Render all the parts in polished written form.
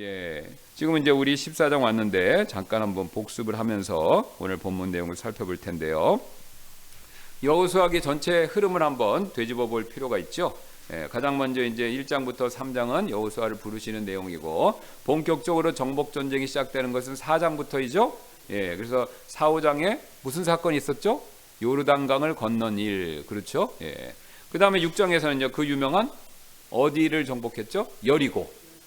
예, 지금 이제 우리 14장 왔는데 잠깐 한번 복습을 하면서 오늘 본문 내용을 살펴볼 텐데요. 여호수아기 전체 흐름을 한번 되짚어 볼 필요가 있죠. 예, 가장 먼저 이제 1장부터 3장은 여호수아를 부르시는 내용이고, 본격적으로 정복 전쟁이 시작되는 것은 4장부터이죠. 예, 그래서 4, 5장에 무슨 사건이 있었죠? 요르단강을 건넌 일, 그렇죠? 예. 그 다음에 6장에서는요, 그 유명한 어디를 정복했죠?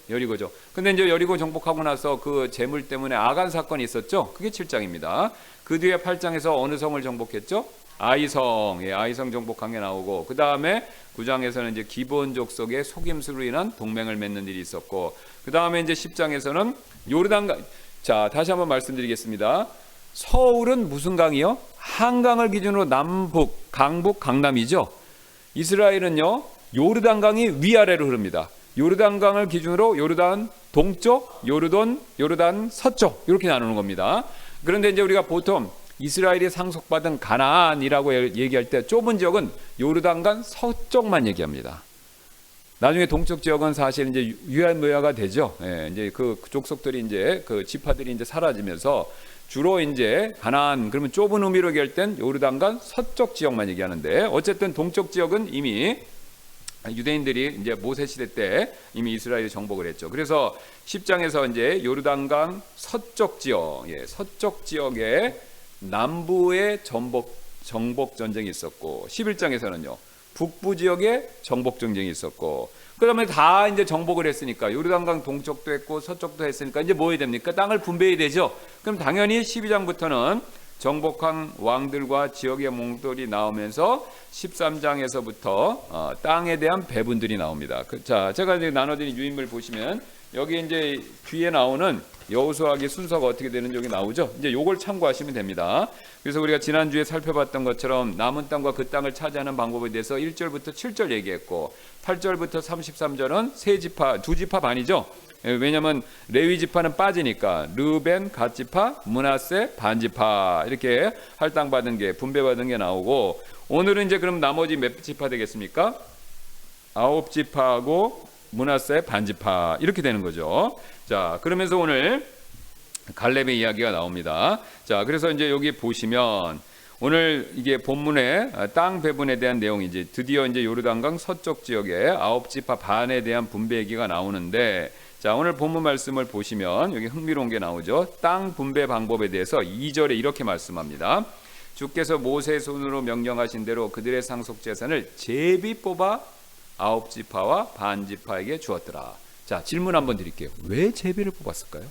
여리고죠. 근데 이제 여리고 정복하고 나서 그 재물 때문에 아간 사건이 있었죠. 그게 7장입니다. 그 뒤에 8장에서 어느 성을 정복했죠? 아이성. 예, 아이성 정복한 게 나오고, 그 다음에 9장에서는 이제 기브온 족속의 속임수로 인한 동맹을 맺는 일이 있었고, 그 다음에 이제 10장에서는 요르단강. 자, 다시 한번 말씀드리겠습니다. 서울은 무슨 강이요? 한강을 기준으로 남북, 강북, 강남이죠. 이스라엘은요, 요르단강이 위아래로 흐릅니다. 요르단강을 기준으로 요르단 동쪽, 요르단 서쪽 이렇게 나누는 겁니다. 그런데 이제 우리가 보통 이스라엘이 상속받은 가나안이라고 얘기할 때 좁은 지역은 요르단강 서쪽만 얘기합니다. 나중에 동쪽 지역은 사실 이제 유야무야가 되죠. 예, 이제 그 족속들이 이제 그 지파들이 이제 사라지면서 주로 이제 가나안, 그러면 좁은 의미로 얘기할 땐 요르단강 서쪽 지역만 얘기하는데, 어쨌든 동쪽 지역은 이미 유대인들이 이제 모세 시대 때 이미 이스라엘이 정복을 했죠. 그래서 10장에서 이제 요르단강 서쪽 지역, 예, 서쪽 지역에 남부의 정복 전쟁이 있었고, 11장에서는요 북부 지역에 정복 전쟁이 있었고, 그다음에 다 이제 정복을 했으니까 요르단강 동쪽도 했고 서쪽도 했으니까 이제 뭐 해야 됩니까? 땅을 분배해야 되죠. 그럼 당연히 12장부터는 정복한 왕들과 지역의 몽들이 나오면서 13장에서부터 땅에 대한 배분들이 나옵니다. 자, 제가 이제 나눠드린 유인물 보시면 여기 이제 뒤에 나오는 여호수아기 순서가 어떻게 되는지 여기 나오죠. 이제 요걸 참고하시면 됩니다. 그래서 우리가 지난주에 살펴봤던 것처럼 남은 땅과 그 땅을 차지하는 방법에 대해서 1절부터 7절 얘기했고, 8절부터 33절은 세 지파, 두 지파 반이죠. 왜냐하면 레위 지파는 빠지니까 르벤, 갓 지파, 므낫세, 반 지파 이렇게 할당받은 게, 분배받은 게 나오고, 오늘은 이제 그럼 나머지 몇 지파 되겠습니까? 9지파하고 므낫세, 반 지파 이렇게 되는 거죠. 자, 그러면서 오늘 갈렙의 이야기가 나옵니다. 자, 그래서 이제 여기 보시면 오늘 이게 본문의 땅 배분에 대한 내용이 이제 드디어 이제 요르단강 서쪽 지역에 9지파 반에 대한 분배 얘기가 나오는데, 자, 오늘 본문 말씀을 보시면 여기 흥미로운 게 나오죠. 땅 분배 방법에 대해서 2절에 이렇게 말씀합니다. 주께서 모세의 손으로 명령하신 대로 그들의 상속 재산을 제비 뽑아 9지파와 반 지파에게 주었더라. 자, 질문 한번 드릴게요. 왜 제비를 뽑았을까요?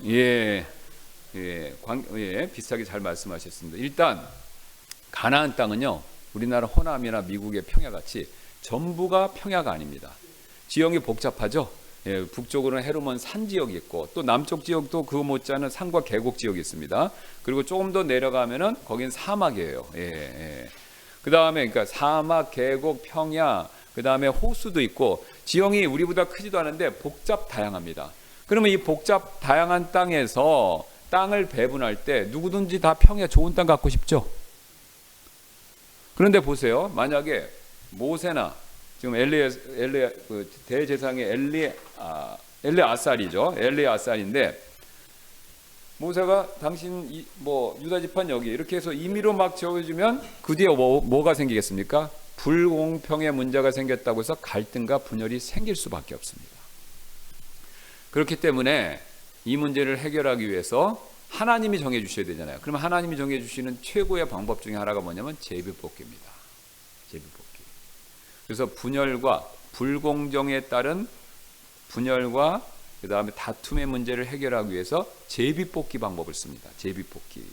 예, 비슷하게 잘 말씀하셨습니다. 일단 가나안 땅은요, 우리나라 호남이나 미국의 평야같이 전부가 평야가 아닙니다. 지형이 복잡하죠. 예, 북쪽으로는 헤르몬 산 지역이 있고, 또 남쪽 지역도 그 못지않은 산과 계곡 지역이 있습니다. 그리고 조금 더 내려가면은 거긴 사막이에요. 그 다음에 그러니까 사막, 계곡, 평야, 그 다음에 호수도 있고, 지형이 우리보다 크지도 않은데 복잡 다양합니다. 그러면 이 복잡 다양한 땅에서 땅을 배분할 때 누구든지 다 평야 좋은 땅 갖고 싶죠. 그런데 보세요. 만약에 모세나 지금 그 대제사장의 엘리아살이죠. 엘리아살인데, 모세가 당신 뭐 유다 지파는 여기 이렇게 해서 임의로 막 지어주면 그 뒤에 뭐가 생기겠습니까? 불공평의 문제가 생겼다고 해서 갈등과 분열이 생길 수밖에 없습니다. 그렇기 때문에 이 문제를 해결하기 위해서 하나님이 정해 주셔야 되잖아요. 그러면 하나님이 정해 주시는 최고의 방법 중에 하나가 뭐냐면 제비뽑기입니다. 제비뽑기. 그래서 분열과 불공정에 따른 분열과 그 다음에 다툼의 문제를 해결하기 위해서 제비뽑기 방법을 씁니다. 제비뽑기.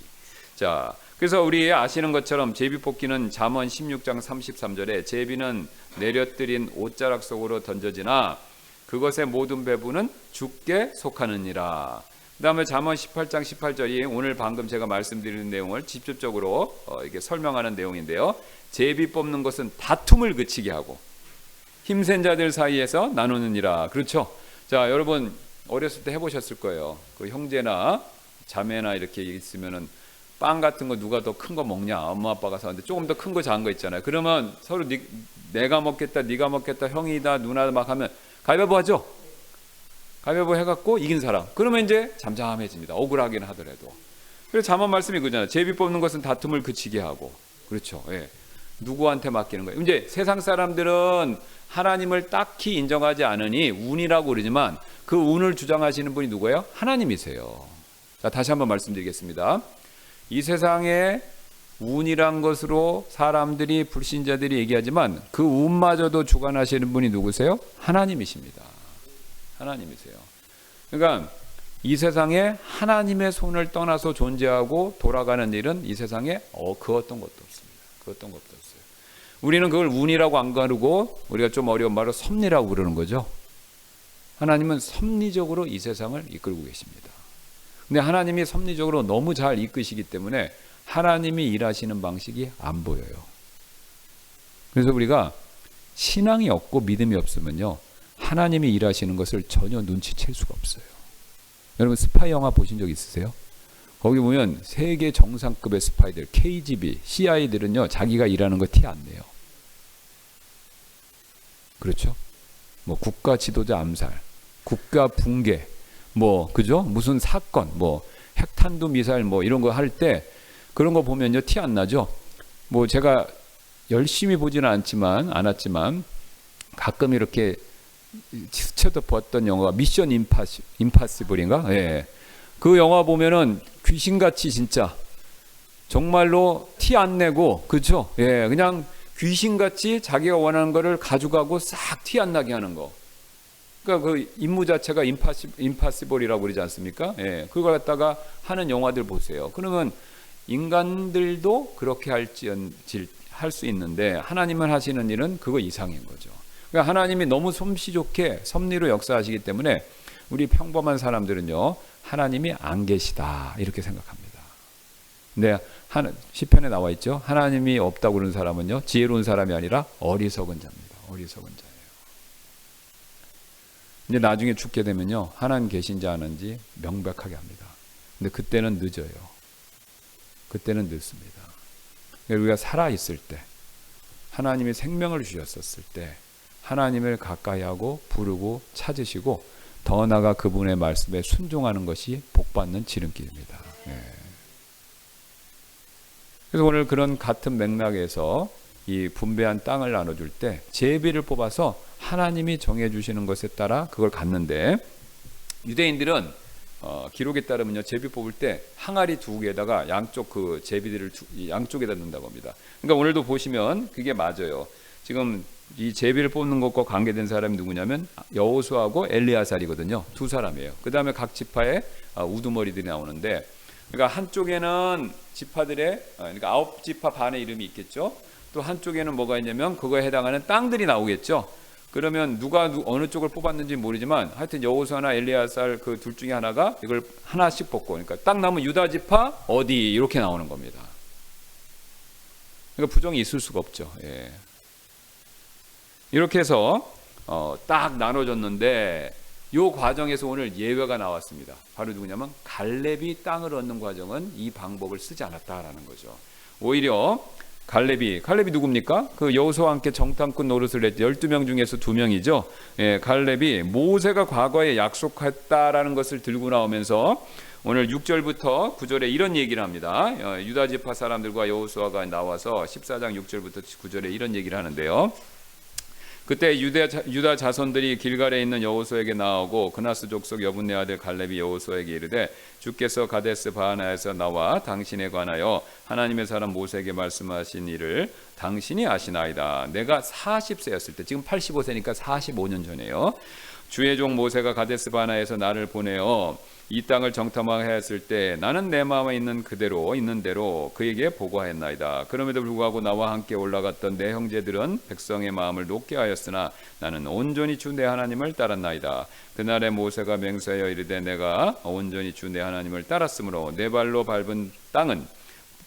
자, 그래서 우리 아시는 것처럼 제비뽑기는 잠언 16장 33절에 제비는 내려뜨린 옷자락 속으로 던져지나 그것의 모든 배분은 주께 속하느니라. 그 다음에 잠언 18장 18절이 오늘 방금 제가 말씀드리는 내용을 직접적으로 이게 설명하는 내용인데요. 제비 뽑는 것은 다툼을 그치게 하고 힘센 자들 사이에서 나누느니라. 그렇죠? 자, 여러분 어렸을 때 해보셨을 거예요. 그 형제나 자매나 이렇게 있으면은 빵 같은 거 누가 더 큰 거 먹냐? 엄마 아빠가 사는데 조금 더 큰 거 작은 거 있잖아요. 그러면 서로 내가 먹겠다, 네가 먹겠다, 형이다, 누나다 막 하면 가위바위보 하죠. 가위바위보 해갖고 이긴 사람. 그러면 이제 잠잠해집니다. 억울하긴 하더라도. 그래서 잠언 말씀이 그잖아요. 제비 뽑는 것은 다툼을 그치게 하고. 그렇죠. 예. 누구한테 맡기는 거예요. 이제 세상 사람들은 하나님을 딱히 인정하지 않으니 운이라고 그러지만 그 운을 주장하시는 분이 누구예요? 하나님이세요. 자, 다시 한번 말씀드리겠습니다. 이 세상에 운이란 것으로 사람들이 불신자들이 얘기하지만 그 운마저도 주관하시는 분이 누구세요? 하나님이십니다. 하나님이세요. 그러니까 이 세상에 하나님의 손을 떠나서 존재하고 돌아가는 일은 이 세상에 그 어떤 것도 없습니다. 그 어떤 것도 없어요. 우리는 그걸 운이라고 안 가르고 우리가 좀 어려운 말로 섭리라고 그러는 거죠. 하나님은 섭리적으로 이 세상을 이끌고 계십니다. 근데 하나님이 섭리적으로 너무 잘 이끄시기 때문에 하나님이 일하시는 방식이 안 보여요. 그래서 우리가 신앙이 없고 믿음이 없으면요, 하나님이 일하시는 것을 전혀 눈치챌 수가 없어요. 여러분 스파이 영화 보신 적 있으세요? 거기 보면 세계 정상급의 스파이들, KGB, CIA들은요 자기가 일하는 거 티 안 내요. 그렇죠? 뭐 국가 지도자 암살, 국가 붕괴, 뭐 그죠? 무슨 사건, 뭐 핵탄두 미사일 뭐 이런 거 할 때 그런 거 보면요 티 안 나죠? 뭐 제가 열심히 보지는 않았지만 가끔 이렇게 스쳐도 봤던 영화가 미션 임파서블인가? 예. 그 영화 보면은 귀신같이 진짜 정말로 티 안 내고 그렇죠? 예, 그냥 귀신같이 자기가 원하는 거를 가져가고 싹 티 안 나게 하는 거. 그러니까 그 임무 자체가 임파서블이라고 그러지 않습니까? 예, 그걸 갖다가 하는 영화들 보세요. 그러면 인간들도 그렇게 할 수 있는데 하나님은 하시는 일은 그거 이상인 거죠. 그러니까 하나님이 너무 솜씨 좋게 섭리로 역사하시기 때문에 우리 평범한 사람들은요 하나님이 안 계시다 이렇게 생각합니다. 근데 시편에 나와 있죠. 하나님이 없다고 그러는 사람은요 지혜로운 사람이 아니라 어리석은 자입니다. 어리석은 자예요. 이제 나중에 죽게 되면요 하나님 계신지 아는지 명백하게 합니다. 근데 그때는 늦어요. 그때는 늦습니다. 우리가 살아 있을 때 하나님이 생명을 주셨었을 때 하나님을 가까이 하고 부르고 찾으시고 더 나아가 그분의 말씀에 순종하는 것이 복받는 지름길입니다. 예. 그래서 오늘 그런 같은 맥락에서 이 분배한 땅을 나눠줄 때 제비를 뽑아서 하나님이 정해주시는 것에 따라 그걸 갖는데 유대인들은 기록에 따르면요 제비 뽑을 때 항아리 두 개에다가 양쪽 그 제비들을 양쪽에다 넣는다고 합니다. 그러니까 오늘도 보시면 그게 맞아요. 지금 이 제비를 뽑는 것과 관계된 사람이 누구냐면 여호수아하고 엘리야살이거든요. 두 사람이에요. 그 다음에 각 지파에 우두머리들이 나오는데, 그러니까 한쪽에는 지파들의 그러니까 9지파 반의 이름이 있겠죠. 또 한쪽에는 뭐가 있냐면 그거에 해당하는 땅들이 나오겠죠. 그러면 누가 어느 쪽을 뽑았는지 모르지만 하여튼 여호수아나 엘리야살 그 둘 중에 하나가 이걸 하나씩 뽑고, 그러니까 딱 남은 유다 지파 어디 이렇게 나오는 겁니다. 그러니까 부정이 있을 수가 없죠. 예. 이렇게 해서 딱 나눠졌는데 이 과정에서 오늘 예외가 나왔습니다. 바로 누구냐면 갈렙이 땅을 얻는 과정은 이 방법을 쓰지 않았다라는 거죠. 오히려 갈렙이 누굽니까? 그 여호수아와 함께 정탐꾼 노릇을 했죠. 12명 중에서 2명이죠. 예, 갈렙이 모세가 과거에 약속했다라는 것을 들고 나오면서 오늘 6절부터 9절에 이런 얘기를 합니다. 유다 지파 사람들과 여호수아가 나와서 14장 6절부터 9절에 이런 얘기를 하는데요. 그때 유다 자손들이 길갈에 있는 여호수아에게 나오고 그나스 족속 여분네 아들 갈렙이 여호수아에게 이르되 주께서 가데스 바하나에서 나와 당신에 관하여 하나님의 사람 모세에게 말씀하신 일을 당신이 아시나이다. 내가 40세였을 때, 지금 85세니까 45년 전이에요. 주의 종 모세가 가데스 바하나에서 나를 보내어 이 땅을 정탐하게 했을 때 나는 내 마음에 있는 대로 그에게 보고하였나이다. 그럼에도 불구하고 나와 함께 올라갔던 내 형제들은 백성의 마음을 높게 하였으나 나는 온전히 주 내 하나님을 따랐나이다. 그날에 모세가 맹세하여 이르되 내가 온전히 주 내 하나님을 따랐으므로 내 발로 밟은 땅은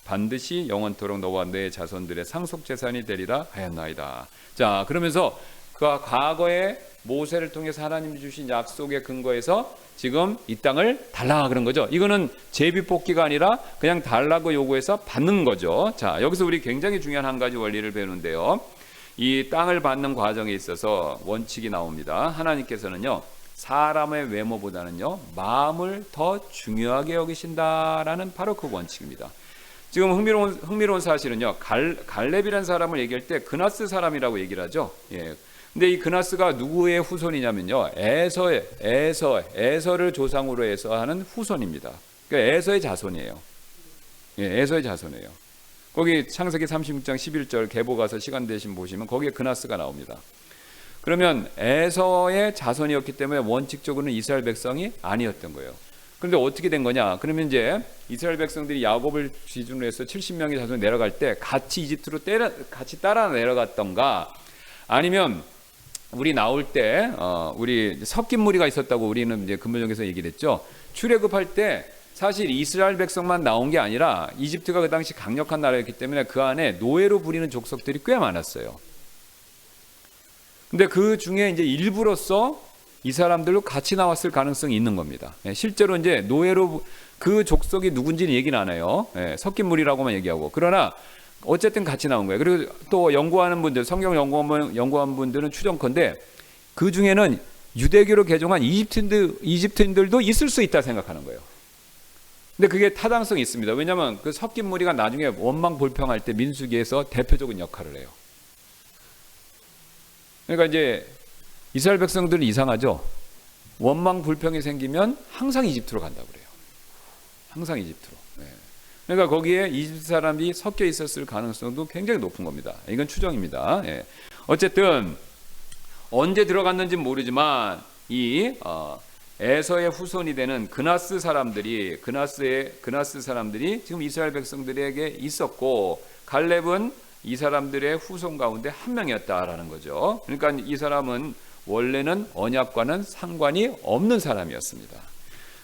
반드시 영원토록 너와 내 자손들의 상속재산이 되리라 하였나이다. 자, 그러면서 그 과거에 모세를 통해서 하나님이 주신 약속의 근거에서 지금 이 땅을 달라 그런 거죠. 이거는 제비뽑기가 아니라 그냥 달라고 요구해서 받는 거죠. 자, 여기서 우리 굉장히 중요한 한 가지 원리를 배우는데요. 이 땅을 받는 과정에 있어서 원칙이 나옵니다. 하나님께서는요, 사람의 외모보다는요, 마음을 더 중요하게 여기신다라는 바로 그 원칙입니다. 지금 흥미로운 사실은요, 갈렙이라는 사람을 얘기할 때 그나스 사람이라고 얘기를 하죠. 예. 근데 이 그나스가 누구의 후손이냐면요, 에서를 조상으로 해서 하는 후손입니다. 그러니까 에서의 자손이에요. 예, 에서의 자손이에요. 거기 창세기 36장 11절 계보 가서 시간 되신 보시면 거기에 그나스가 나옵니다. 그러면 에서의 자손이었기 때문에 원칙적으로는 이스라엘 백성이 아니었던 거예요. 그런데 어떻게 된 거냐? 그러면 이제 이스라엘 백성들이 야곱을 기준으로 해서 70명의 자손이 내려갈 때 같이 이집트로 같이 따라 내려갔던가, 아니면 우리 나올 때 우리 섞인 무리가 있었다고 우리는 이제 근본적에서 얘기를 했죠. 출애굽할 때 사실 이스라엘 백성만 나온 게 아니라 이집트가 그 당시 강력한 나라였기 때문에 그 안에 노예로 부리는 족속들이 꽤 많았어요. 근데 그 중에 이제 일부로서 이 사람들로 같이 나왔을 가능성이 있는 겁니다. 실제로 이제 노예로 그 족속이 누군지는 얘기는 안 해요. 섞인 무리라고만 얘기하고. 그러나 어쨌든 같이 나온 거예요. 그리고 또 연구하는 분들, 성경 연구한 분들은 추정컨대 그 중에는 유대교로 개종한 이집트인들도 있을 수 있다 생각하는 거예요. 근데 그게 타당성이 있습니다. 왜냐하면 그 섞인 무리가 나중에 원망 불평할 때 민수기에서 대표적인 역할을 해요. 그러니까 이제 이스라엘 백성들은 이상하죠. 원망 불평이 생기면 항상 이집트로 간다고 그래요. 항상 이집트로. 그러니까 거기에 이집트 사람이 섞여 있었을 가능성도 굉장히 높은 겁니다. 이건 추정입니다. 어쨌든 언제 들어갔는지는 모르지만 이 에서의 후손이 되는 그나스 사람들이 지금 이스라엘 백성들에게 있었고, 갈렙은 이 사람들의 후손 가운데 한 명이었다라는 거죠. 그러니까 이 사람은 원래는 언약과는 상관이 없는 사람이었습니다.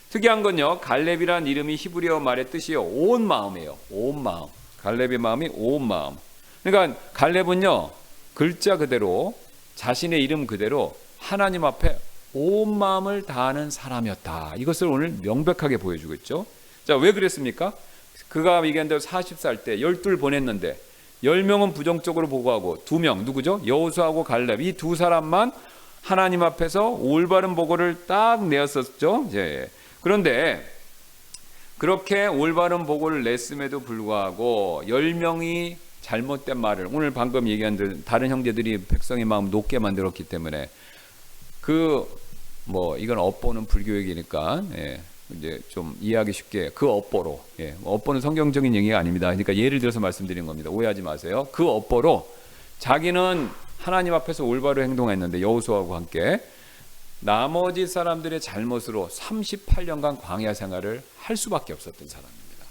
특이한 건요, 갈렙이라는 이름이 히브리어 말의 뜻이요, 온 마음이에요. 온 마음. 갈렙의 마음이 온 마음. 그러니까 갈렙은요, 글자 그대로 자신의 이름 그대로 하나님 앞에 온 마음을 다하는 사람이었다. 이것을 오늘 명백하게 보여주고 있죠. 자, 왜 그랬습니까? 그가 얘기한 대로 40살 때 12 보냈는데 10명은 부정적으로 보고하고 2명 누구죠? 여호수아하고 갈렙, 이 두 사람만 하나님 앞에서 올바른 보고를 딱 내었었죠. 그런데 그렇게 올바른 보고를 냈음에도 불구하고 10명이 잘못된 말을, 오늘 방금 얘기한 대로 다른 형제들이 백성의 마음 높게 만들었기 때문에 이건 업보는 불교 얘기니까 이제 좀 이해하기 쉽게 그 업보로, 업보는 성경적인 얘기가 아닙니다. 그러니까 예를 들어서 말씀드린 겁니다. 오해하지 마세요. 그 업보로 자기는 하나님 앞에서 올바로 행동했는데 여호수아와 함께 나머지 사람들의 잘못으로 38년간 광야 생활을 할 수밖에 없었던 사람입니다.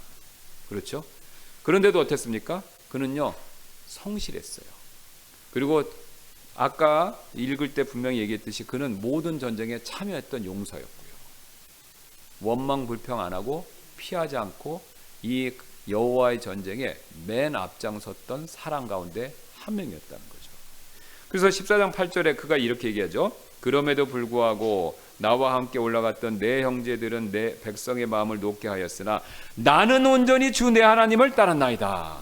그렇죠? 그런데도 어땠습니까? 그는요, 성실했어요. 그리고 아까 읽을 때 분명히 얘기했듯이 그는 모든 전쟁에 참여했던 용사였고요. 원망 불평 안 하고 피하지 않고 이 여호와의 전쟁에 맨 앞장섰던 사람 가운데 한 명이었다는 거죠. 그래서 14장 8절에 그가 이렇게 얘기하죠. 그럼에도 불구하고 나와 함께 올라갔던 내 형제들은 내 백성의 마음을 높게 하였으나 나는 온전히 주 내 하나님을 따랐나이다.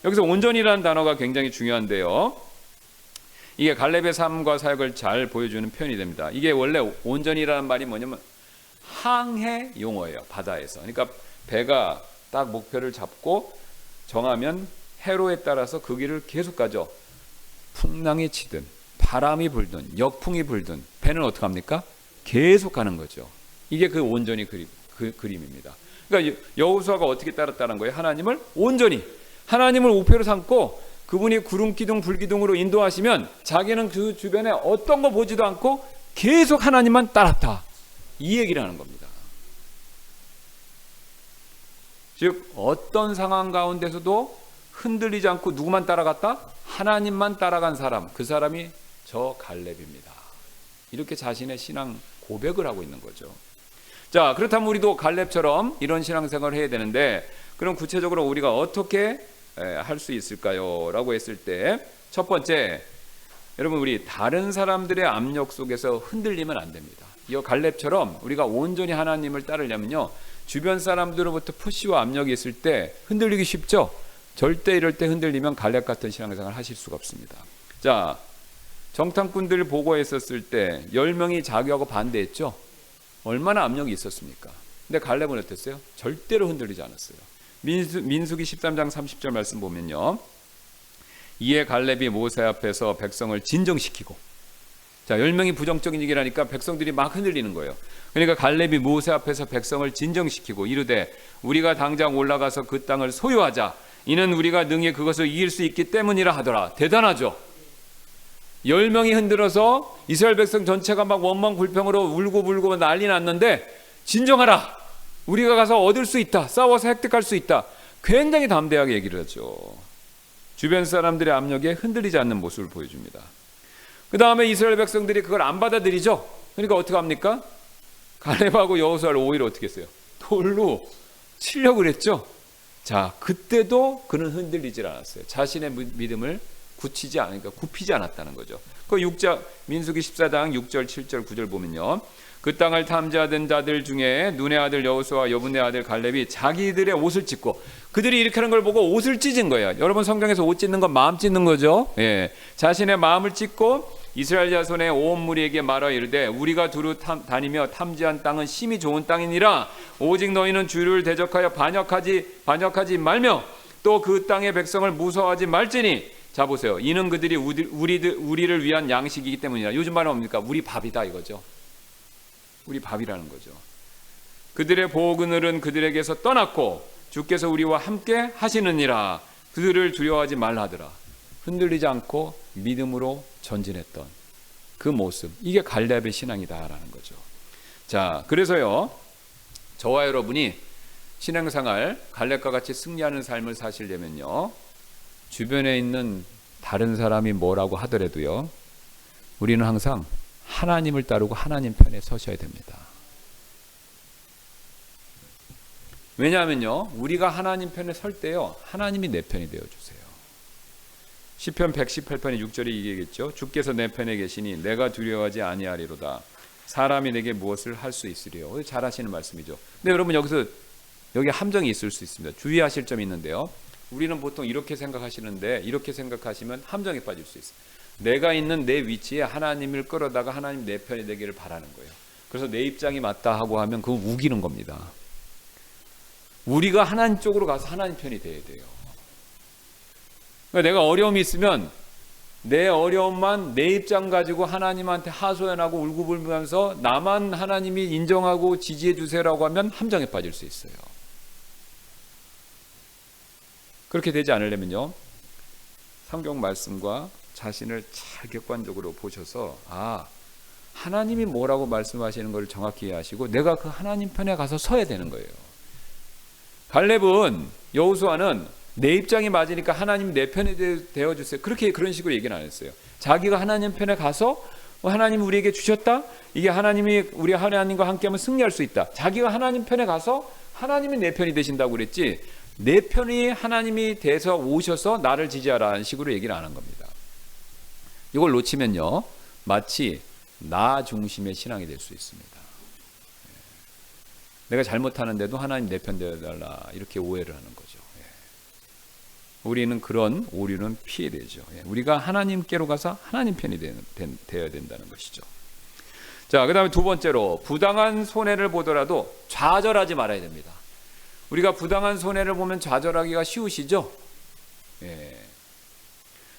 여기서 온전이라는 단어가 굉장히 중요한데요. 이게 갈렙의 삶과 사역을 잘 보여주는 표현이 됩니다. 이게 원래 온전이라는 말이 뭐냐면 항해 용어예요. 바다에서. 그러니까 배가 딱 목표를 잡고 정하면 해로에 따라서 그 길을 계속 가죠. 풍랑이 치든 바람이 불든 역풍이 불든 배는 어떻게 합니까? 계속 가는 거죠. 이게 그 온전히 그림입니다. 그러니까 여호수아가 어떻게 따랐다는 거예요? 하나님을 온전히, 하나님을 우표로 삼고 그분이 구름 기둥 불 기둥으로 인도하시면 자기는 그 주변에 어떤 거 보지도 않고 계속 하나님만 따랐다. 이 얘기를 하는 겁니다. 즉 어떤 상황 가운데서도 흔들리지 않고 누구만 따라갔다? 하나님만 따라간 사람, 그 사람이 저 갈렙입니다. 이렇게 자신의 신앙 고백을 하고 있는 거죠. 자, 그렇다면 우리도 갈렙처럼 이런 신앙생활을 해야 되는데, 그럼 구체적으로 우리가 어떻게 할 수 있을까요? 라고 했을 때 첫 번째, 여러분, 우리 다른 사람들의 압력 속에서 흔들리면 안 됩니다. 이 갈렙처럼 우리가 온전히 하나님을 따르려면요, 주변 사람들로부터 푸시와 압력이 있을 때 흔들리기 쉽죠. 절대 이럴 때 흔들리면 갈렙 같은 신앙생활을 하실 수가 없습니다. 자, 정탐꾼들 보고했었을 때 10명이 자기하고 반대했죠. 얼마나 압력이 있었습니까? 근데 갈렙은 어땠어요? 절대로 흔들리지 않았어요. 민수기 13장 30절 말씀 보면요, 이에 갈렙이 모세 앞에서 백성을 진정시키고, 자, 10명이 부정적인 얘기를 하니까 백성들이 막 흔들리는 거예요. 그러니까 갈렙이 모세 앞에서 백성을 진정시키고 이르되 우리가 당장 올라가서 그 땅을 소유하자. 이는 우리가 능히 그것을 이길 수 있기 때문이라 하더라. 대단하죠. 10명이 흔들어서 이스라엘 백성 전체가 막 원망 불평으로 울고 불고 난리 났는데, 진정하라. 우리가 가서 얻을 수 있다. 싸워서 획득할 수 있다. 굉장히 담대하게 얘기를 하죠. 주변 사람들의 압력에 흔들리지 않는 모습을 보여줍니다. 그 다음에 이스라엘 백성들이 그걸 안 받아들이죠. 그러니까 어떻게 합니까? 갈렙하고 여호수아를 오히려 어떻게 했어요? 돌로 치려고 그랬죠. 자, 그때도 그는 흔들리질 않았어요. 자신의 믿음을 굽히지 않았다는 거죠. 그 민수기 14장 6절 7절 9절 보면요, 그 땅을 탐지하던 자들 중에 눈의 아들 여호수아와 여분의 아들 갈렙이 자기들의 옷을 찢고, 그들이 이렇게 하는 걸 보고 옷을 찢은 거예요. 여러분, 성경에서 옷 찢는 건 마음 찢는 거죠. 예, 자신의 마음을 찢고 이스라엘 자손의 온 무리에게 말하여 이르되 우리가 두루 다니며 탐지한 땅은 심히 좋은 땅이니라. 오직 너희는 주를 대적하여 반역하지 말며 또 그 땅의 백성을 무서워하지 말지니. 자, 보세요. 이는 그들이 우리를 위한 양식이기 때문이라. 요즘 말은 뭡니까? 우리 밥이다 이거죠. 우리 밥이라는 거죠. 그들의 보그늘은 그들에게서 떠났고 주께서 우리와 함께 하시느니라. 그들을 두려워하지 말라더라. 흔들리지 않고 믿음으로 전진했던 그 모습, 이게 갈렙의 신앙이다라는 거죠. 자, 그래서요, 저와 여러분이 신앙생활 갈렙과 같이 승리하는 삶을 사시려면요, 주변에 있는 다른 사람이 뭐라고 하더라도요, 우리는 항상 하나님을 따르고 하나님 편에 서셔야 됩니다. 왜냐하면요, 우리가 하나님 편에 설 때요, 하나님이 내 편이 되어주세요. 시편 118편의 6절에 얘기했죠. 주께서 내 편에 계시니 내가 두려워하지 아니하리로다. 사람이 내게 무엇을 할 수 있으리요. 잘 하시는 말씀이죠. 근데 여러분, 여기 함정이 있을 수 있습니다. 주의하실 점이 있는데요, 우리는 보통 이렇게 생각하시는데, 이렇게 생각하시면 함정에 빠질 수 있어요. 내가 있는 내 위치에 하나님을 끌어다가 하나님 내 편이 되기를 바라는 거예요. 그래서 내 입장이 맞다 하고 하면 그건 우기는 겁니다. 우리가 하나님 쪽으로 가서 하나님 편이 돼야 돼요. 그러니까 내가 어려움이 있으면 내 어려움만 내 입장 가지고 하나님한테 하소연하고 울고불면서 나만 하나님이 인정하고 지지해 주세요라고 하면 함정에 빠질 수 있어요. 그렇게 되지 않으려면요, 성경 말씀과 자신을 잘 객관적으로 보셔서, 하나님이 뭐라고 말씀하시는 걸 정확히 이해하시고 내가 그 하나님 편에 가서 서야 되는 거예요. 갈렙은, 여호수아는 내 입장이 맞으니까 하나님 내 편에 되어주세요, 그런 식으로 얘기는 안 했어요. 자기가 하나님 편에 가서 하나님 우리에게 주셨다, 이게 하나님이 우리 하나님과 함께하면 승리할 수 있다, 자기가 하나님 편에 가서 하나님이 내 편이 되신다고 그랬지, 내 편이 하나님이 돼서 오셔서 나를 지지하라는 식으로 얘기를 안 한 겁니다. 이걸 놓치면요, 마치 나 중심의 신앙이 될 수 있습니다. 내가 잘못하는데도 하나님 내 편 되어달라, 이렇게 오해를 하는 거죠. 우리는 그런 오류는 피해야 되죠. 우리가 하나님께로 가서 하나님 편이 되어야 된다는 것이죠. 자, 그 다음에 두 번째로, 부당한 손해를 보더라도 좌절하지 말아야 됩니다. 우리가 부당한 손해를 보면 좌절하기가 쉬우시죠?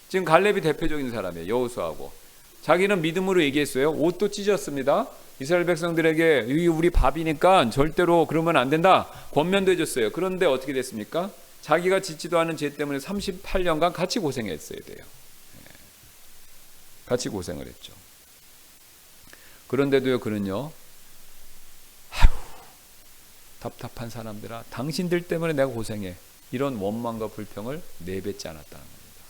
지금 갈렙이 대표적인 사람이에요. 여호수아하고 자기는 믿음으로 얘기했어요. 옷도 찢었습니다. 이스라엘 백성들에게 이게 우리 밥이니까 절대로 그러면 안 된다, 권면도 해줬어요. 그런데 어떻게 됐습니까? 자기가 짓지도 않은 죄 때문에 38년간 같이 고생했어야 돼요. 같이 고생을 했죠. 그런데도요, 그는요, 답답한 사람들아, 당신들 때문에 내가 고생해, 이런 원망과 불평을 내뱉지 않았다는 겁니다.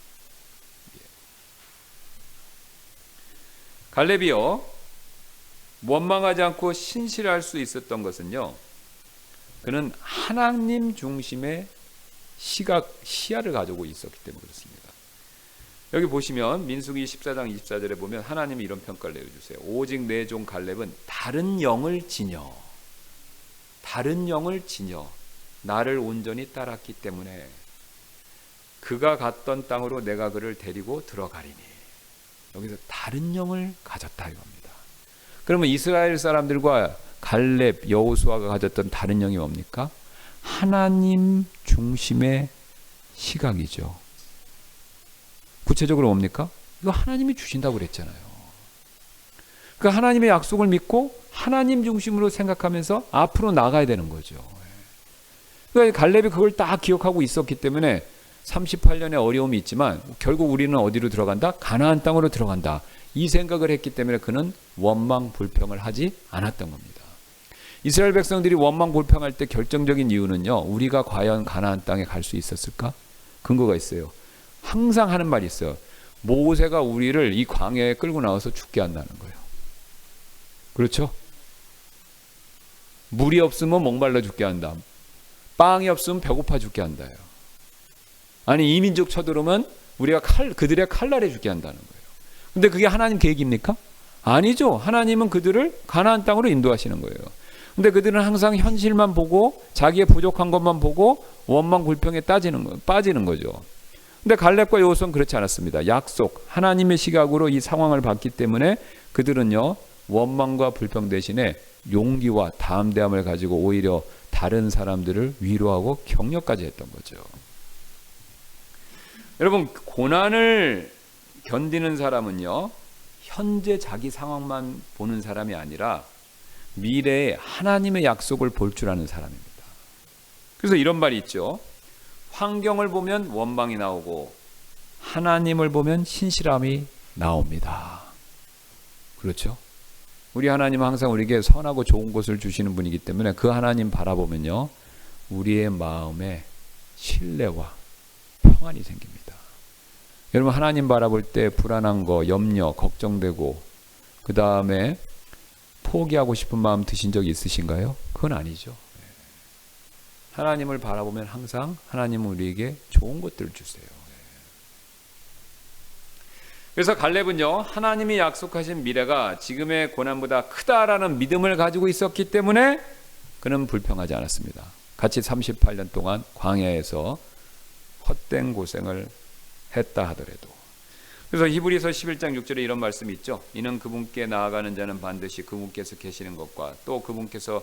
갈렙이요, 원망하지 않고 신실할 수 있었던 것은요, 그는 하나님 중심의 시야를 가지고 있었기 때문에 그렇습니다. 여기 보시면 민수기 14장 24절에 보면 하나님이 이런 평가를 내려주세요. 오직 내 종 갈렙은 다른 영을 지녀 나를 온전히 따랐기 때문에 그가 갔던 땅으로 내가 그를 데리고 들어가리니. 여기서 다른 영을 가졌다 이겁니다. 그러면 이스라엘 사람들과 갈렙, 여호수아가 가졌던 다른 영이 뭡니까? 하나님 중심의 시각이죠. 구체적으로 뭡니까? 이거 하나님이 주신다고 그랬잖아요. 그러니까 하나님의 약속을 믿고 하나님 중심으로 생각하면서 앞으로 나가야 되는 거죠. 그러니까 갈렙이 그걸 딱 기억하고 있었기 때문에 38년의 어려움이 있지만 결국 우리는 어디로 들어간다? 가나안 땅으로 들어간다. 이 생각을 했기 때문에 그는 원망 불평을 하지 않았던 겁니다. 이스라엘 백성들이 원망 불평할 때 결정적인 이유는요, 우리가 과연 가나안 땅에 갈 수 있었을까? 근거가 있어요. 항상 하는 말이 있어요. 모세가 우리를 이 광야에 끌고 나와서 죽게 한다는 거예요. 그렇죠? 물이 없으면 목말라 죽게 한다. 빵이 없으면 배고파 죽게 한다요. 아니 이민족 쳐들어오면 우리가 그들의 칼날에 죽게 한다는 거예요. 근데 그게 하나님 계획입니까? 아니죠. 하나님은 그들을 가나안 땅으로 인도하시는 거예요. 근데 그들은 항상 현실만 보고 자기의 부족한 것만 보고 원망 불평에 빠지는 거죠. 근데 갈렙과 여호수아는 그렇지 않았습니다. 약속, 하나님의 시각으로 이 상황을 봤기 때문에 그들은요, 원망과 불평 대신에 용기와 담대함을 가지고 오히려 다른 사람들을 위로하고 격려까지 했던 거죠. 여러분, 고난을 견디는 사람은요, 현재 자기 상황만 보는 사람이 아니라 미래에 하나님의 약속을 볼 줄 아는 사람입니다. 그래서 이런 말이 있죠. 환경을 보면 원망이 나오고 하나님을 보면 신실함이 나옵니다. 그렇죠? 우리 하나님은 항상 우리에게 선하고 좋은 것을 주시는 분이기 때문에 그 하나님 바라보면요, 우리의 마음에 신뢰와 평안이 생깁니다. 여러분, 하나님 바라볼 때 불안한 거, 염려, 걱정되고 그 다음에 포기하고 싶은 마음 드신 적이 있으신가요? 그건 아니죠. 하나님을 바라보면 항상 하나님은 우리에게 좋은 것들을 주세요. 그래서 갈렙은요, 하나님이 약속하신 미래가 지금의 고난보다 크다라는 믿음을 가지고 있었기 때문에 그는 불평하지 않았습니다. 같이 38년 동안 광야에서 헛된 고생을 했다 하더라도. 그래서 히브리서 11장 6절에 이런 말씀이 있죠. 이는 그분께 나아가는 자는 반드시 그분께서 계시는 것과 또 그분께서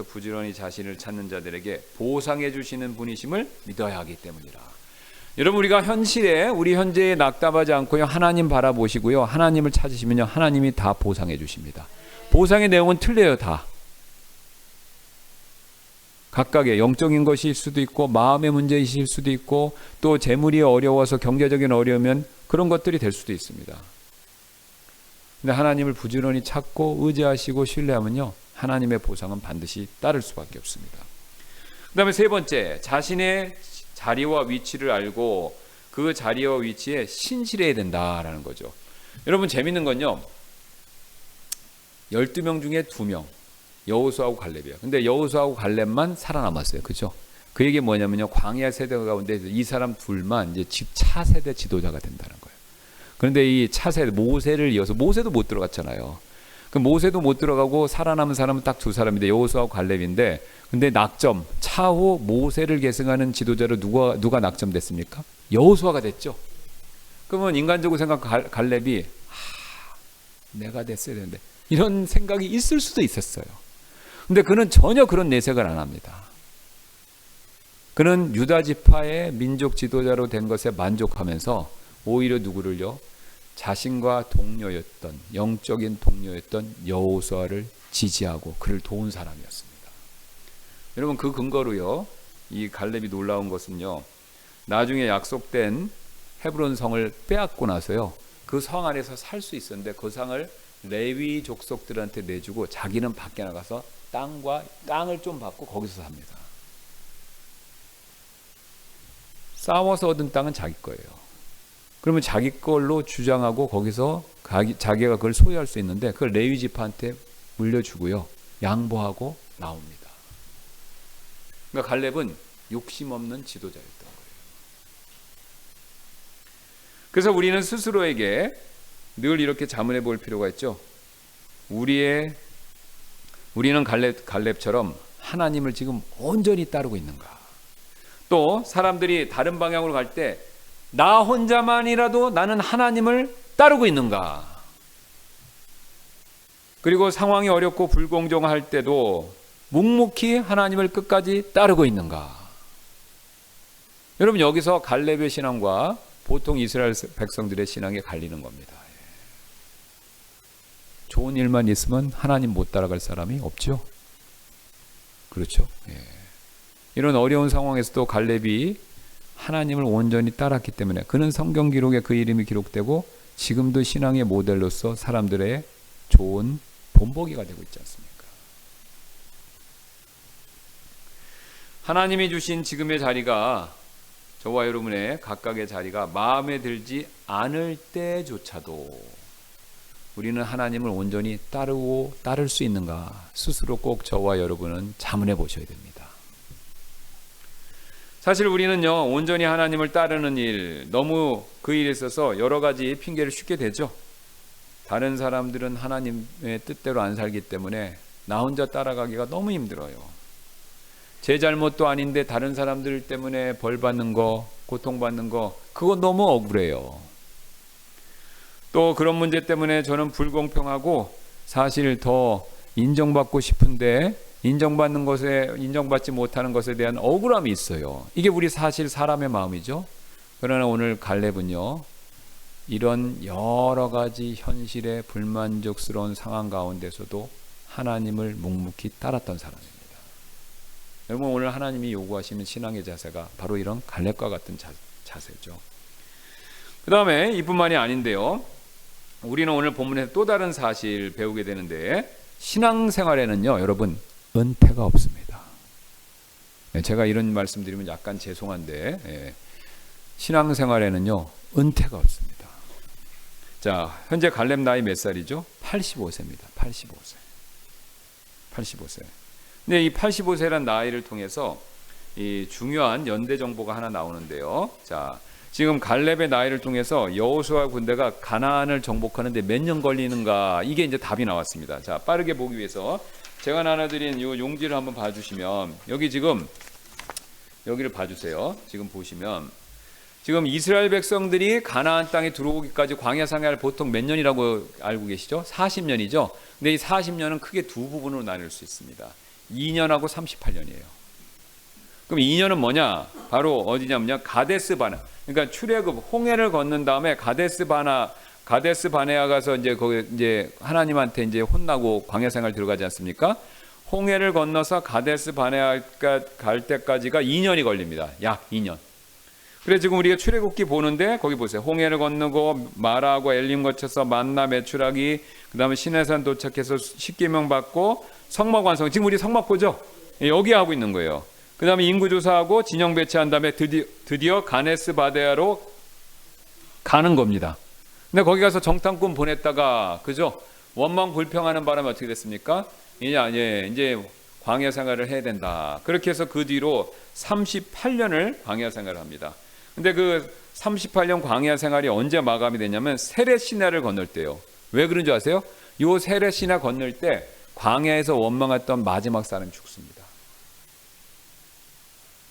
부지런히 자신을 찾는 자들에게 보상해 주시는 분이심을 믿어야 하기 때문이라. 여러분, 우리가 우리 현재에 낙담하지 않고요, 하나님 바라보시고요, 하나님을 찾으시면요, 하나님이 다 보상해 주십니다. 보상의 내용은 틀려요. 다 각각의 영적인 것일 수도 있고 마음의 문제이실 수도 있고 또 재물이 어려워서 경제적인 어려우면 그런 것들이 될 수도 있습니다. 근데 하나님을 부지런히 찾고 의지하시고 신뢰하면요, 하나님의 보상은 반드시 따를 수밖에 없습니다. 그 다음에 세 번째, 자신의 자리와 위치를 알고 그 자리와 위치에 신실해야 된다라는 거죠. 여러분, 재밌는 건요, 12명 중에 2명 여호수아하고 갈렙이에요. 근데 여호수아하고 갈렙만 살아남았어요. 그죠? 그 얘기 뭐냐면요, 광야 세대 가운데 이 사람 둘만 이제 차세대 지도자가 된다는 거예요. 그런데 이 차세대 모세를 이어서, 모세도 못 들어갔잖아요. 그 모세도 못 들어가고 살아남은 사람은 딱 2사람인데 여호수아하고 갈렙인데, 근데 낙점, 차후 모세를 계승하는 지도자로 누가 낙점됐습니까? 여호수아가 됐죠. 그러면 인간적으로 생각하면 갈렙이 내가 됐어야 되는데 이런 생각이 있을 수도 있었어요. 근데 그는 전혀 그런 내색을 안 합니다. 그는 유다 지파의 민족 지도자로 된 것에 만족하면서 오히려 누구를요? 자신과 동료였던, 영적인 동료였던 여호수아를 지지하고 그를 도운 사람이었습니다. 여러분, 그 근거로요, 이 갈렙이 놀라운 것은요, 나중에 약속된 헤브론 성을 빼앗고 나서요, 그 성 안에서 살 수 있었는데 그 상을 레위 족속들한테 내주고 자기는 밖에 나가서 땅을 좀 받고 거기서 삽니다. 싸워서 얻은 땅은 자기 거예요. 그러면 자기 걸로 주장하고 거기서 자기가 그걸 소유할 수 있는데 그걸 레위 지파한테 물려주고요, 양보하고 나옵니다. 그러니까 갈렙은 욕심 없는 지도자였던 거예요. 그래서 우리는 스스로에게 늘 이렇게 자문해 볼 필요가 있죠. 우리는 갈렙처럼 하나님을 지금 온전히 따르고 있는가? 또 사람들이 다른 방향으로 갈 때 나 혼자만이라도 나는 하나님을 따르고 있는가? 그리고 상황이 어렵고 불공정할 때도 묵묵히 하나님을 끝까지 따르고 있는가? 여러분, 여기서 갈렙의 신앙과 보통 이스라엘 백성들의 신앙이 갈리는 겁니다. 좋은 일만 있으면 하나님 못 따라갈 사람이 없죠. 그렇죠. 이런 어려운 상황에서도 갈렙이 하나님을 온전히 따랐기 때문에 그는 성경 기록에 그 이름이 기록되고 지금도 신앙의 모델로서 사람들의 좋은 본보기가 되고 있지 않습니까? 하나님이 주신 지금의 자리가, 저와 여러분의 각각의 자리가 마음에 들지 않을 때조차도 우리는 하나님을 온전히 따를 수 있는가 스스로 꼭 저와 여러분은 자문해 보셔야 됩니다. 사실 우리는요, 온전히 하나님을 따르는 일, 너무 그 일에 있어서 여러 가지 핑계를 쉽게 대죠. 다른 사람들은 하나님의 뜻대로 안 살기 때문에 나 혼자 따라가기가 너무 힘들어요. 제 잘못도 아닌데 다른 사람들 때문에 벌 받는 거, 고통받는 거, 그거 너무 억울해요. 또 그런 문제 때문에 저는 불공평하고 사실 더 인정받고 싶은데 인정받지 못하는 것에 대한 억울함이 있어요. 이게 우리 사실 사람의 마음이죠. 그러나 오늘 갈렙은요, 이런 여러 가지 현실의 불만족스러운 상황 가운데서도 하나님을 묵묵히 따랐던 사람입니다. 여러분, 오늘 하나님이 요구하시는 신앙의 자세가 바로 이런 갈렙과 같은 자세죠. 그 다음에 이뿐만이 아닌데요, 우리는 오늘 본문에서 또 다른 사실 배우게 되는데, 신앙생활에는요, 여러분, 은퇴가 없습니다. 제가 이런 말씀 드리면 약간 죄송한데, 신앙생활에는요, 은퇴가 없습니다. 자, 현재 갈렙 나이 몇 살이죠? 85세입니다. 85세. 근데 이 85세란 나이를 통해서 이 중요한 연대 정보가 하나 나오는데요. 자, 지금 갈렙의 나이를 통해서 여호수아 군대가 가나안을 정복하는데 몇 년 걸리는가, 이게 이제 답이 나왔습니다. 자, 빠르게 보기 위해서 제가 나눠드린 이 용지를 한번 봐주시면, 여기를 봐주세요. 지금 보시면 지금 이스라엘 백성들이 가나안 땅에 들어오기까지 광야 생활 보통 몇 년이라고 알고 계시죠? 40년이죠. 근데 이 40년은 크게 두 부분으로 나눌 수 있습니다. 2년하고 38년이에요. 그럼 2년은 뭐냐? 바로 어디냐면요, 가데스 바네. 그러니까 출애굽 홍해를 건넌 다음에 가데스 바네아 가서 이제 거기 이제 하나님한테 이제 혼나고 광야 생활 들어가지 않습니까? 홍해를 건너서 가데스 바네아 갈 때까지가 2년이 걸립니다. 약 2년. 그래 지금 우리가 출애굽기 보는데 거기 보세요. 홍해를 건너고 마라하고 엘림 거쳐서 만나 메추라기, 그다음에 시내산 도착해서 십계명 받고 성막 완성. 지금 우리 성막 보죠? 여기 하고 있는 거예요. 그다음에 인구 조사하고 진영 배치한 다음에 드디어 가데스 바네아로 가는 겁니다. 근데 거기 가서 정탐꾼 보냈다가, 그죠? 원망 불평하는 바람에 어떻게 됐습니까? 이제 광야 생활을 해야 된다. 그렇게 해서 그 뒤로 38년을 광야 생활을 합니다. 근데 그 38년 광야 생활이 언제 마감이 되냐면 세렛 시내를 건널 때요. 왜 그런 줄 아세요? 요 세렛 시내 건널 때 광야에서 원망했던 마지막 사람이 죽습니다.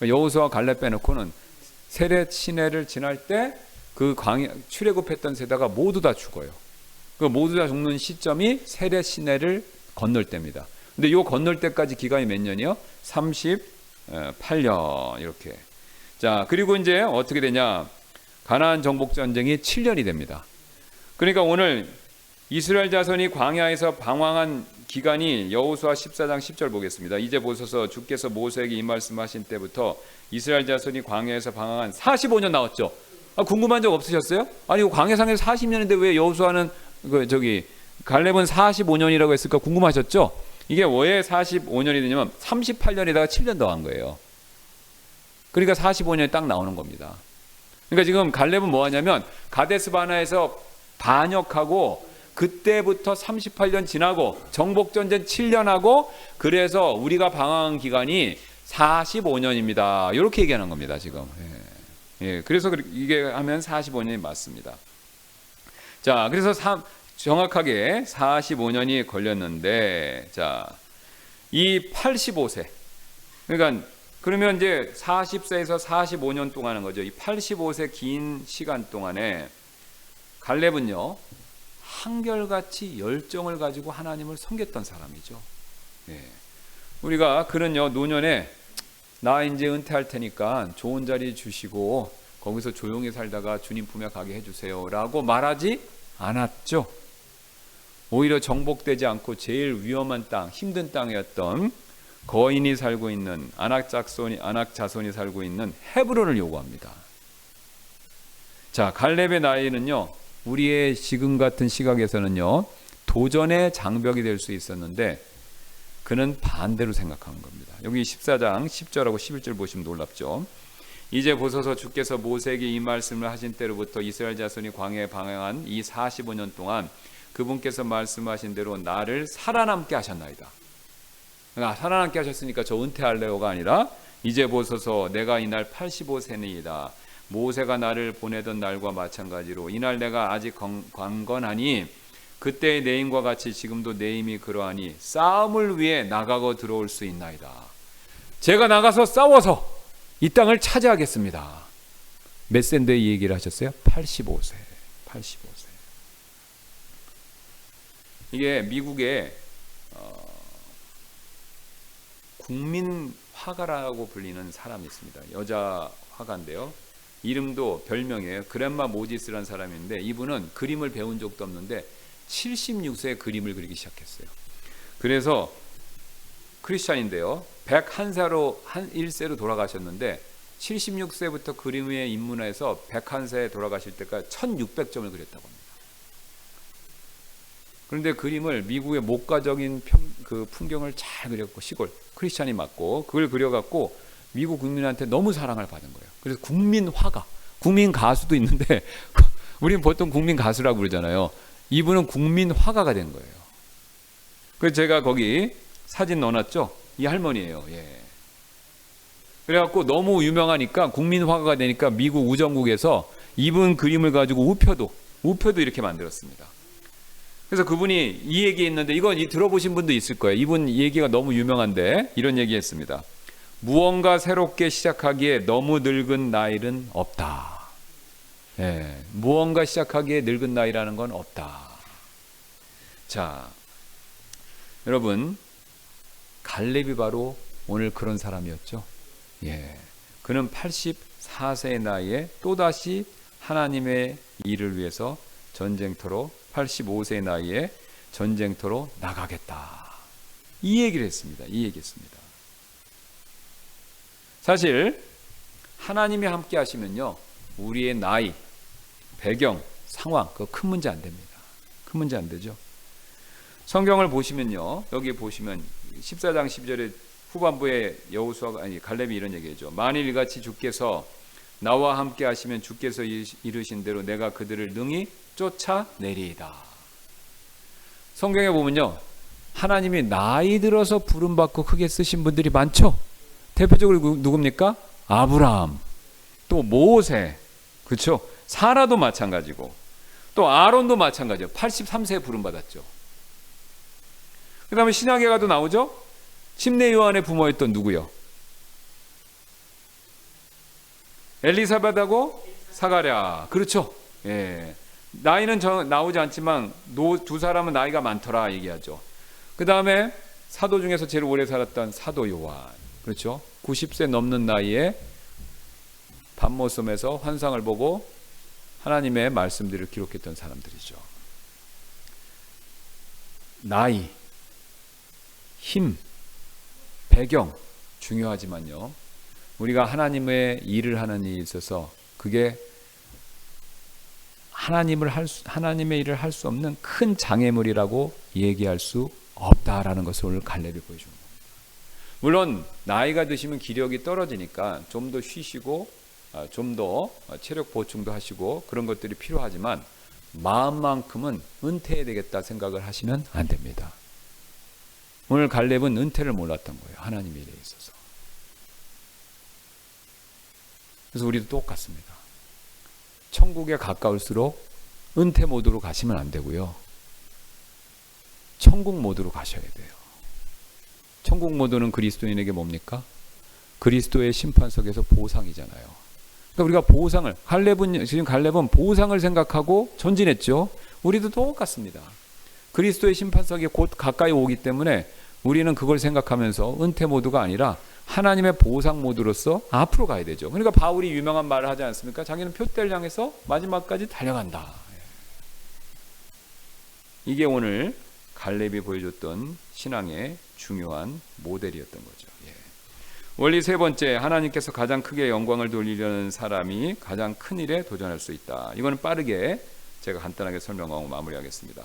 여호수아 갈렙 빼놓고는 세렛 시내를 지날 때 그 광야 출애굽했던 세대가 모두 다 죽어요. 그 모두 다 죽는 시점이 세렛 시내를 건널 때입니다. 근데 요 건널 때까지 기간이 몇 년이요? 38년 이렇게. 자, 그리고 이제 어떻게 되냐? 가나안 정복 전쟁이 7년이 됩니다. 그러니까 오늘 이스라엘 자손이 광야에서 방황한 기간이 여호수아 14장 10절 보겠습니다. 이제 보소서 주께서 모세에게 이 말씀하신 때부터 이스라엘 자손이 광야에서 방황한 45년 나왔죠. 궁금한 적 없으셨어요? 아니 광야상에서 40년인데 왜 여호수아는 갈렙은 45년이라고 했을까 궁금하셨죠? 이게 왜 45년이 되냐면 38년에다가 7년 더한 거예요. 그러니까 45년이 딱 나오는 겁니다. 그러니까 지금 갈렙은 뭐 하냐면 가데스 바네아에서 반역하고 그때부터 38년 지나고 정복전쟁 7년 하고 그래서 우리가 방황한 기간이 45년입니다. 이렇게 얘기하는 겁니다. 지금. 예, 그래서 이게 하면 45년이 맞습니다. 자, 그래서 정확하게 45년이 걸렸는데, 자, 이 85세. 그러니까 그러면 이제 40세에서 45년 동안 하는 거죠. 이 85세 긴 시간 동안에 갈렙은요, 한결같이 열정을 가지고 하나님을 섬겼던 사람이죠. 예. 우리가 그는요, 노년에 나 이제 은퇴할 테니까 좋은 자리 주시고 거기서 조용히 살다가 주님 품에 가게 해주세요 라고 말하지 않았죠. 오히려 정복되지 않고 제일 위험한 땅, 힘든 땅이었던 거인이 살고 있는 아낙 자손이 살고 있는 헤브론을 요구합니다. 자, 갈렙의 나이는요, 우리의 지금 같은 시각에서는요, 도전의 장벽이 될 수 있었는데 그는 반대로 생각하는 겁니다. 여기 14장 10절하고 11절 보시면 놀랍죠. 이제 보소서 주께서 모세에게 이 말씀을 하신 때로부터 이스라엘 자손이 광야에 방황한 이 45년 동안 그분께서 말씀하신 대로 나를 살아남게 하셨나이다. 그러니까 살아남게 하셨으니까 저 은퇴할래요가 아니라 이제 보소서 내가 이날 85세니이다. 모세가 나를 보내던 날과 마찬가지로 이날 내가 아직 강건하니 그때의 내 힘과 같이 지금도 내 힘이 그러하니 싸움을 위해 나가고 들어올 수 있나이다. 제가 나가서 싸워서 이 땅을 차지하겠습니다. 몇 세인데 이 얘기를 하셨어요? 85세. 85세. 이게 미국의 국민 화가라고 불리는 사람이 있습니다. 여자 화가인데요. 이름도 별명이에요. 그랜마 모지스라는 사람인데 이분은 그림을 배운 적도 없는데 76세에 그림을 그리기 시작했어요. 그래서 크리스찬인데요. 101세로 돌아가셨는데 76세부터 그림에 입문해서 101세에 돌아가실 때까지 1600점을 그렸다고 합니다. 그런데 그림을 미국의 목가적인 그 풍경을 잘 그렸고 시골 크리스찬이 맞고 그걸 그려갖고 미국 국민한테 너무 사랑을 받은 거예요. 그래서 국민 화가, 국민 가수도 있는데 우리는 보통 국민 가수라고 그러잖아요. 이분은 국민 화가가 된 거예요. 그래서 제가 거기 사진 넣어놨죠. 이 할머니예요. 예. 그래갖고 너무 유명하니까 국민 화가가 되니까 미국 우정국에서 이분 그림을 가지고 우표도 이렇게 만들었습니다. 그래서 그분이 이 얘기했는데 이건 들어보신 분도 있을 거예요. 이분 얘기가 너무 유명한데 이런 얘기했습니다. 무언가 새롭게 시작하기에 너무 늙은 나이는 없다. 예, 무언가 시작하기에 늙은 나이라는 건 없다. 자, 여러분 갈렙이 바로 오늘 그런 사람이었죠. 예, 그는 84세의 나이에 또다시 하나님의 일을 위해서 전쟁터로 85세의 나이에 전쟁터로 나가겠다. 이 얘기를 했습니다. 이 얘기했습니다. 사실 하나님이 함께 하시면요, 우리의 나이, 배경, 상황 그거 큰 문제 안 됩니다. 큰 문제 안 되죠. 성경을 보시면요, 여기 보시면 14장 12절에 후반부에 갈렙이 이런 얘기죠. 만일 이같이 주께서 나와 함께 하시면 주께서 이르신 대로 내가 그들을 능히 쫓아내리이다. 성경에 보면요, 하나님이 나이 들어서 부름받고 크게 쓰신 분들이 많죠. 대표적으로 누굽니까? 아브라함, 또 모세, 그렇죠? 사라도 마찬가지고, 또 아론도 마찬가지예요. 83세에 부름받았죠. 그 다음에 신약에 가도 나오죠. 침례 요한의 부모였던 누구요? 엘리사벳하고 사가랴. 그렇죠. 예. 나이는 나오지 않지만 두 사람은 나이가 많더라 얘기하죠. 그 다음에 사도 중에서 제일 오래 살았던 사도 요한. 그렇죠. 90세 넘는 나이에 밤모섬에서 환상을 보고 하나님의 말씀들을 기록했던 사람들이죠. 나이, 힘, 배경 중요하지만요, 우리가 하나님의 일을 하는 일에 있어서 그게 하나님의 일을 할 수 없는 큰 장애물이라고 얘기할 수 없다라는 것을 오늘 갈렙이 보여주는 겁니다. 물론 나이가 드시면 기력이 떨어지니까 좀 더 쉬시고 좀 더 체력 보충도 하시고 그런 것들이 필요하지만 마음만큼은 은퇴해야 되겠다 생각을 하시면 안 됩니다. 오늘 갈렙은 은퇴를 몰랐던 거예요. 하나님의 일에 있어서. 그래서 우리도 똑같습니다. 천국에 가까울수록 은퇴 모드로 가시면 안 되고요. 천국 모드로 가셔야 돼요. 천국 모드는 그리스도인에게 뭡니까? 그리스도의 심판석에서 보상이잖아요. 그러니까 우리가 보상을, 지금 갈렙은 보상을 생각하고 전진했죠. 우리도 똑같습니다. 그리스도의 심판석이 곧 가까이 오기 때문에 우리는 그걸 생각하면서 은퇴 모드가 아니라 하나님의 보상 모드로서 앞으로 가야 되죠. 그러니까 바울이 유명한 말을 하지 않습니까? 자기는 표대를 향해서 마지막까지 달려간다. 이게 오늘 갈렙이 보여줬던 신앙의 중요한 모델이었던 거죠. 원리 세 번째, 하나님께서 가장 크게 영광을 돌리려는 사람이 가장 큰 일에 도전할 수 있다. 이거는 빠르게 제가 간단하게 설명하고 마무리하겠습니다.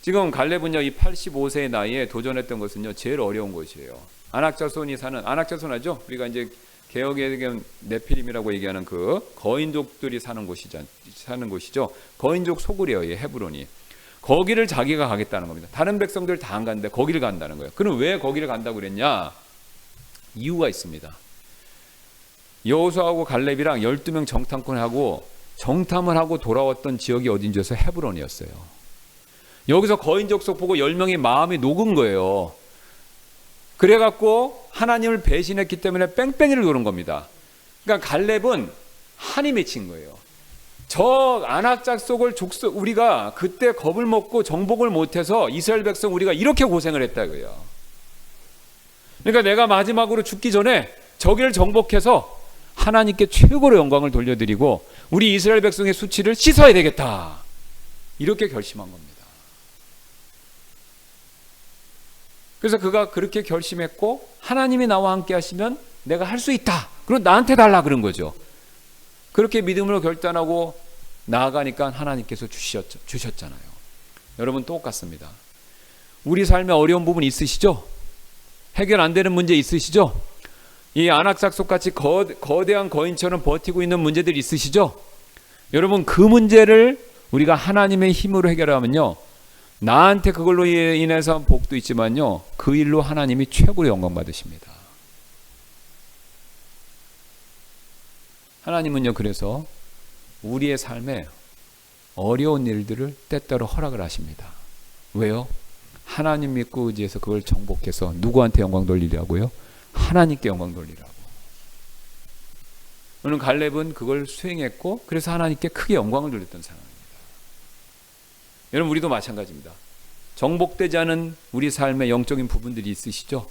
지금 갈렙은요, 이 85세의 나이에 도전했던 것은요, 제일 어려운 것이에요. 안악자손이 사는, 안악자손하죠? 우리가 이제 개혁의 네피림이라고 얘기하는 그 거인족들이 사는 곳이죠. 거인족 소굴이에요, 이 헤브론이. 거기를 자기가 가겠다는 겁니다. 다른 백성들 다 안 갔는데 거기를 간다는 거예요. 그럼 왜 거기를 간다고 그랬냐? 이유가 있습니다. 여호수아하고 갈렙이랑 12명 정탐을 하고 돌아왔던 지역이 어딘지 아세요? 헤브론이었어요. 여기서 거인족 속 보고 10명이 마음이 녹은 거예요. 그래갖고 하나님을 배신했기 때문에 뺑뺑이를 도는 겁니다. 그러니까 갈렙은 한이 맺힌 거예요. 저 안악작 속을 우리가 그때 겁을 먹고 정복을 못해서 이스라엘 백성 우리가 이렇게 고생을 했다고요. 그러니까 내가 마지막으로 죽기 전에 저기를 정복해서 하나님께 최고로 영광을 돌려드리고 우리 이스라엘 백성의 수치를 씻어야 되겠다. 이렇게 결심한 겁니다. 그래서 그가 그렇게 결심했고 하나님이 나와 함께 하시면 내가 할 수 있다. 그럼 나한테 달라 그런 거죠. 그렇게 믿음으로 결단하고 나아가니까 하나님께서 주셨잖아요. 여러분 똑같습니다. 우리 삶에 어려운 부분 있으시죠? 해결 안 되는 문제 있으시죠? 이 안악삭속 같이 거대한 거인처럼 버티고 있는 문제들 있으시죠? 여러분 그 문제를 우리가 하나님의 힘으로 해결하면요, 나한테 그걸로 인해서 복도 있지만요, 그 일로 하나님이 최고로 영광 받으십니다. 하나님은요, 그래서 우리의 삶에 어려운 일들을 때때로 허락을 하십니다. 왜요? 하나님 믿고 의지해서 그걸 정복해서 누구한테 영광 돌리려고요? 하나님께 영광 돌리라고. 오늘 갈렙은 그걸 수행했고 그래서 하나님께 크게 영광을 돌렸던 사람입니다. 여러분 우리도 마찬가지입니다. 정복되지 않은 우리 삶의 영적인 부분들이 있으시죠?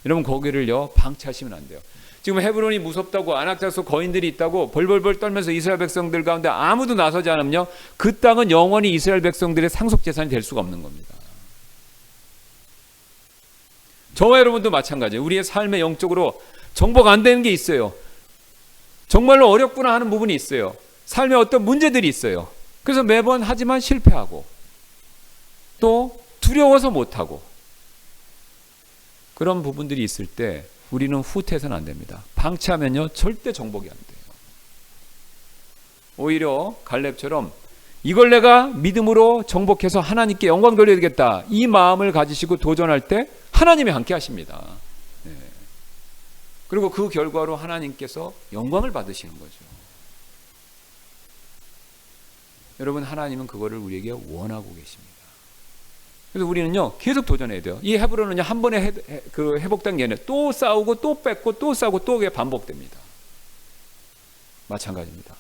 여러분 거기를요 방치하시면 안 돼요. 지금 헤브론이 무섭다고 안악자손 거인들이 있다고 벌벌벌 떨면서 이스라엘 백성들 가운데 아무도 나서지 않으면요, 그 땅은 영원히 이스라엘 백성들의 상속재산이 될 수가 없는 겁니다. 저와 여러분도 마찬가지예요. 우리의 삶의 영적으로 정복 안 되는 게 있어요. 정말로 어렵구나 하는 부분이 있어요. 삶에 어떤 문제들이 있어요. 그래서 매번 하지만 실패하고 또 두려워서 못하고 그런 부분들이 있을 때 우리는 후퇴해서는 안 됩니다. 방치하면요 절대 정복이 안 돼요. 오히려 갈렙처럼 이걸 내가 믿음으로 정복해서 하나님께 영광 돌려야 되겠다, 이 마음을 가지시고 도전할 때 하나님이 함께 하십니다. 네. 그리고 그 결과로 하나님께서 영광을 받으시는 거죠. 여러분 하나님은 그거를 우리에게 원하고 계십니다. 그래서 우리는요 계속 도전해야 돼요. 이 헤브론은요 한 번에 회복된 게 아니라 또 싸우고 또 뺏고 또 싸우고 또 그게 반복됩니다. 마찬가지입니다.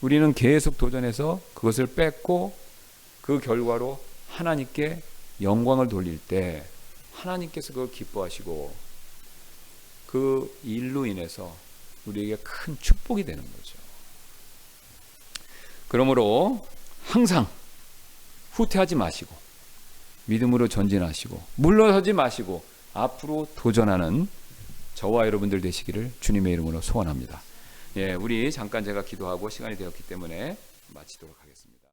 우리는 계속 도전해서 그것을 뺏고 그 결과로 하나님께 영광을 돌릴 때 하나님께서 그걸 기뻐하시고 그 일로 인해서 우리에게 큰 축복이 되는 거죠. 그러므로 항상 후퇴하지 마시고 믿음으로 전진하시고 물러서지 마시고 앞으로 도전하는 저와 여러분들 되시기를 주님의 이름으로 소원합니다. 예, 우리 잠깐 제가 기도하고 시간이 되었기 때문에 마치도록 하겠습니다.